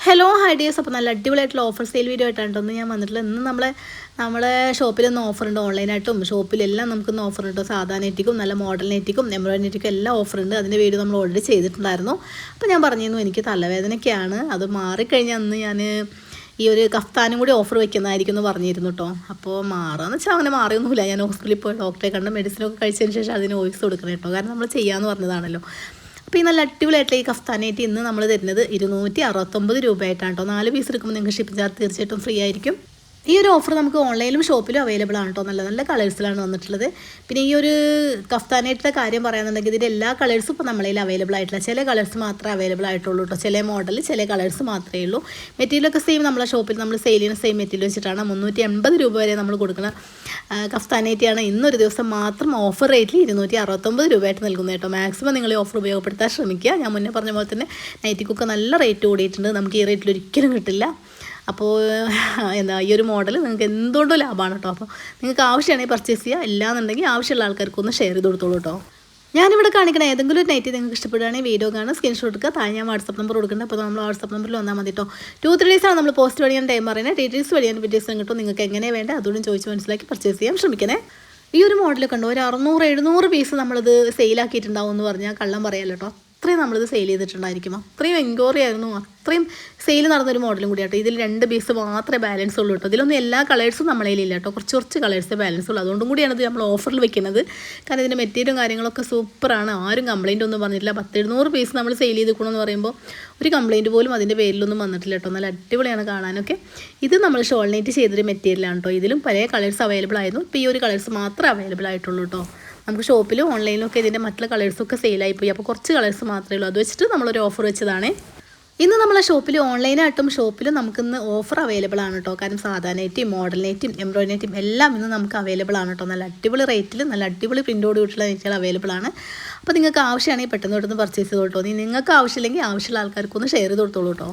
Hello hi dears. അപ്പോൾ നല്ല അടിപൊളിയായിട്ടുള്ള ഓഫർ സെയിൽ വീഡിയോ ആയിട്ടാണ് ഞാൻ വന്നിട്ടുള്ളത്. ഇന്ന് നമ്മളെ ഷോപ്പിലൊന്നും ഓഫറുണ്ട്, ഓൺലൈനായിട്ടും ഷോപ്പിലെല്ലാം നമുക്കൊന്ന് ഓഫറുണ്ട്. സാധാ നെറ്റിക്കും നല്ല മോഡൽ നെറ്റിക്കും എംബ്രോയിഡറി നെറ്റിക്കും എല്ലാം ഓഫറുണ്ട്. അതിൻ്റെ വീഡിയോ നമ്മൾ ഓൾറെഡി ചെയ്തിട്ടുണ്ടായിരുന്നു. അപ്പോൾ ഞാൻ പറഞ്ഞിരുന്നു എനിക്ക് തലവേദനയൊക്കെയാണ്, അത് മാറിക്കഴിഞ്ഞാൽ അന്ന് ഞാൻ ഈ ഒരു കഫ്താനും കൂടി ഓഫർ വയ്ക്കുന്നതായിരിക്കും എന്ന് പറഞ്ഞിരുന്നു കേട്ടോ. അപ്പോൾ മാറാന്ന് വെച്ചാൽ അങ്ങനെ മാറിയൊന്നുമില്ല. ഞാൻ ഹോസ്പിറ്റലിൽ പോയി ഡോക്ടറെ കണ്ട് മെഡിസിനൊക്കെ കഴിച്ചതിന് ശേഷം അതിന് വോയിസ് കൊടുക്കണം കേട്ടോ, കാരണം നമ്മൾ ചെയ്യാമെന്ന് പറഞ്ഞതാണല്ലോ. അപ്പോൾ ഈ നല്ല അടിപൊളിയായിട്ടുള്ള ഈ കഫ്താനായിട്ട് ഇന്ന് നമ്മൾ തരുന്നത് 269 രൂപയായിട്ടാണ് കേട്ടോ. 4 പീസ് എടുക്കുമ്പോൾ നിങ്ങൾക്ക് ഷിപ്പിംഗ് ചാർജ് തീർച്ചയായിട്ടും ഫ്രീ ആയിരിക്കും. ഈ ഒരു ഓഫർ നമുക്ക് ഓൺലൈനിലും ഷോപ്പിലും അവൈലബിൾ ആണ് കേട്ടോ. നല്ല നല്ല കളേഴ്സിലാണ് വന്നിട്ടുള്ളത്. പിന്നെ ഈ ഒരു കഫ്താനായിട്ടുള്ള കാര്യം പറയുകയാണെന്നുണ്ടെങ്കിൽ ഇതിൻ്റെ എല്ലാ കളേഴ്സും ഇപ്പോൾ നമ്മളതിൽ അവൈലബിൾ ആയിട്ടില്ല. ചില കളേഴ്സ് മാത്രമേ അവൈലബിൾ ആയിട്ടുള്ളൂ കേട്ടോ. ചില മോഡൽ ചില കളേഴ്സ് മാത്രമേ ഉള്ളൂ. മെറ്റീരിയലൊക്കെ സെയിം നമ്മളെ ഷോപ്പിൽ നമ്മൾ സെയിൽ ചെയ്യുന്ന സെയിം മെറ്റീരിയൽ വെച്ചിട്ടാണ് 380 രൂപ വരെ നമ്മൾ കൊടുക്കുന്ന കഫ്താനായിട്ടാണ് ഇന്നൊരു ദിവസം മാത്രം ഓഫർ റേറ്റിൽ 269 രൂപയായിട്ട് നൽകുന്നത് കേട്ടോ. മാക്സിമം നിങ്ങൾ ഈ ഓഫർ ഉപയോഗപ്പെടുത്താൻ ശ്രമിക്കുക. ഞാൻ മുന്നേ പറഞ്ഞ പോലെ തന്നെ നൈറ്റിക്കൊക്കെ നല്ല റേറ്റ് കൂടിയിട്ടുണ്ട്. നമുക്ക് ഈ റേറ്റിൽ ഒരിക്കലും കിട്ടില്ല. അപ്പോൾ ഈ ഒരു മോഡൽ നിങ്ങൾക്ക് എന്തുകൊണ്ടും ലാഭമാണ് കേട്ടോ. അപ്പോൾ നിങ്ങൾക്ക് ആവശ്യമാണെങ്കിൽ പർച്ചേസ് ചെയ്യുക, ഇല്ലാന്നുണ്ടെങ്കിൽ ആവശ്യമുള്ള ആൾക്കാർക്കൊന്ന് ഷെയർ ചെയ്ത് കൊടുത്തോളൂ കേട്ടോ. ഞാനിവിടെ കാണിക്കണ ഏതെങ്കിലും ഒരു നൈറ്റ് നിങ്ങൾക്ക് ഇഷ്ടപ്പെടുകയാണെങ്കിൽ വീഡിയോ കാണുക, സ്ക്രീൻഷോട്ട് എടുക്കുക, താഴെ ഞാൻ വാട്സപ്പ് നമ്പർ കൊടുക്കുന്നുണ്ട്. അപ്പോൾ നമ്മൾ വാട്സപ്പ് നമ്പറിൽ വന്നാൽ മതി കേട്ടോ. 2-3 ഡേയ്സാണ് നമ്മൾ പോസ്റ്റ് വഴിയാണ് ടൈം പറയുന്നത്. ഡീറ്റെയിൽസ് വഴിയാണ് വീഡിയോസ് കിട്ടും. നിങ്ങൾക്ക് എങ്ങനെ വേണ്ട അതുകൊണ്ട് ചോദിച്ച് മനസ്സിലാക്കി പർച്ചേസ് ചെയ്യാൻ ശ്രമിക്കണേ. ഈ ഒരു മോഡലൊക്കെ ഉണ്ടോ, ഒരു 600-700 പീസ് നമ്മളിത് സെയിലാക്കിയിട്ടുണ്ടാവും എന്ന് പറഞ്ഞാൽ കള്ളം പറയാമല്ലോ കേട്ടോ. അത്രയും നമ്മളിത് സെയിൽ ചെയ്തിട്ടുണ്ടായിരിക്കും. അത്രയും എൻക്വയറി ആയിരുന്നു, അത്രയും സെയിൽ നടന്നൊരു മോഡലും കൂടി കേട്ടോ. ഇതിൽ 2 പീസ് മാത്രമേ ബാലൻസ് ഉള്ളൂ കേട്ടോ. ഇതിലൊന്നും എല്ലാ കളേഴ്സും നമ്മളതിലില്ല കേട്ടോ. കുറച്ച് കളേഴ്സേ ബാലൻസ് ഉള്ളൂ. അതുകൊണ്ടും കൂടിയാണ് ഇത് നമ്മൾ ഓഫറിൽ വെക്കുന്നത്. കാരണം ഇതിൻ്റെ മെറ്റീരിയലും കാര്യങ്ങളൊക്കെ സൂപ്പറാണ്. ആരും കംപ്ലയിൻ്റ് ഒന്നും പറഞ്ഞിട്ടില്ല. 10-700 പീസ് നമ്മൾ സെയിൽ ചെയ്തിരിക്കണമെന്ന് പറയുമ്പോൾ ഒരു കംപ്ലയിൻറ്റ് പോലും അതിൻ്റെ പേരിലൊന്നും വന്നിട്ടില്ല കേട്ടോ. നല്ല അടിപൊളിയാണ് കാണാനൊക്കെ. ഇത് നമ്മൾ ഷോൾ നൈറ്റ് ചെയ്തൊരു മെറ്റീരിയലാണ് കേട്ടോ. ഇതിലും പല കളേഴ്സ് അവൈലബിൾ ആയിരുന്നു. ഇപ്പോൾ ഈ ഒരു കളേഴ്സ് മാത്രമേ അവൈലബിൾ ആയിട്ടുള്ളൂ കേട്ടോ. നമുക്ക് ഷോപ്പിലും ഓൺലൈനിലും ഒക്കെ ഇതിൻ്റെ മറ്റുള്ള കളേഴ്സൊക്കെ സെയിലായിപ്പോയി. അപ്പോൾ കുറച്ച് കളേഴ്സ് മാത്രമേ ഉള്ളൂ. അത് വെച്ചിട്ട് നമ്മളൊരു ഓഫർ വെച്ചതാണ്. ഇന്ന് നമ്മളെ ഷോപ്പിൽ ഓൺലൈനായിട്ടും ഷോപ്പിലും നമുക്കിന്ന് ഓഫർ അവൈലബിൾ ആണ് കേട്ടോ. കാരണം സാധാ നെറ്റും മോഡൽ നെറ്റും എംബ്രോയിഡറി നെറ്റും എല്ലാം ഇന്ന് നമുക്ക് അവൈലബിൾ ആണ് കേട്ടോ. നല്ല അടിപൊളി റേറ്റിൽ നല്ല അടിപൊളി പ്രിൻ്റോട് കൂടിയുള്ള നെറ്റുകൾ അവൈലബിൾ ആണ്. അപ്പോൾ നിങ്ങൾക്ക് ആവശ്യമാണെങ്കിൽ പെട്ടെന്ന് പർച്ചേസ് ചെയ്ത് കേട്ടോ. നിങ്ങൾക്ക് ആവശ്യമില്ലെങ്കിൽ ആവശ്യമുള്ള ആൾക്കാർക്കൊന്ന് ഷെയർ ചെയ്ത് കൊടുത്തോളൂ കേട്ടോ.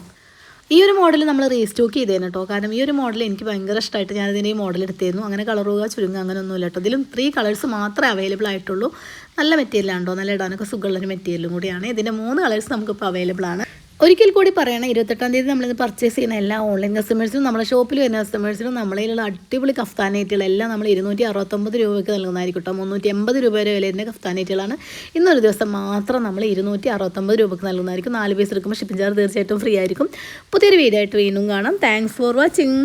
ഈ ഒരു മോഡൽ നമ്മൾ റീസ്റ്റോക്ക് ചെയ്തേനെ കേട്ടോ. കാരണം ഈ ഒരു മോഡൽ എനിക്ക് ഭയങ്കര ഇഷ്ടമായിട്ട് ഞാനിതിൻ്റെ ഈ മോഡൽ എടുത്തിരുന്നു. അങ്ങനെ കളറുക ചുരുങ്ങുക അങ്ങനെ ഒന്നുമില്ല കേട്ടോ. ഇതിലും 3 കളേഴ്സ് മാത്രമേ അവൈലബിൾ ആയിട്ടുള്ളൂ. നല്ല മെറ്റീരിയലാണ് കേട്ടോ. നല്ല ഇടാനൊക്കെ സുഖമുള്ളൊരു മെറ്റീരിയലും കൂടിയാണ്. ഇതിൻ്റെ 3 കളേഴ്സ് നമുക്കിപ്പോൾ അവൈലബിൾ ആണ്. ഒരിക്കൽ കൂടി പറയണം, 28-ാം തീയതി നമ്മളിത് പർച്ചേസ് ചെയ്യുന്ന എല്ലാ ഓൺലൈൻ കസ്റ്റമേഴ്സിനും നമ്മുടെ ഷോപ്പിൽ വരുന്ന കസ്റ്റമേഴ്സിനും നമ്മളതിലുള്ള അടിപൊളി കഫ്താനേറ്റുകളെല്ലാം നമ്മൾ 269 രൂപയ്ക്ക് നൽകുന്നതായിരിക്കും കേട്ടോ. 380 രൂപ വരെ വിലയുടെ കഫ്താനേറ്റുകളാണ്. ഇന്നൊരു ദിവസം മാത്രം നമ്മൾ 269 രൂപയ്ക്ക് നൽകുന്നതായിരിക്കും. 4 പീസ് എടുക്കുമ്പോൾ ഷിപ്പിംഗ് ചാർജ് തീർച്ചയായിട്ടും ഫ്രീ ആയിരിക്കും. പുതിയൊരു വീഡിയോ ആയിട്ട് വീണ്ടും കാണാം. Thanks for watching.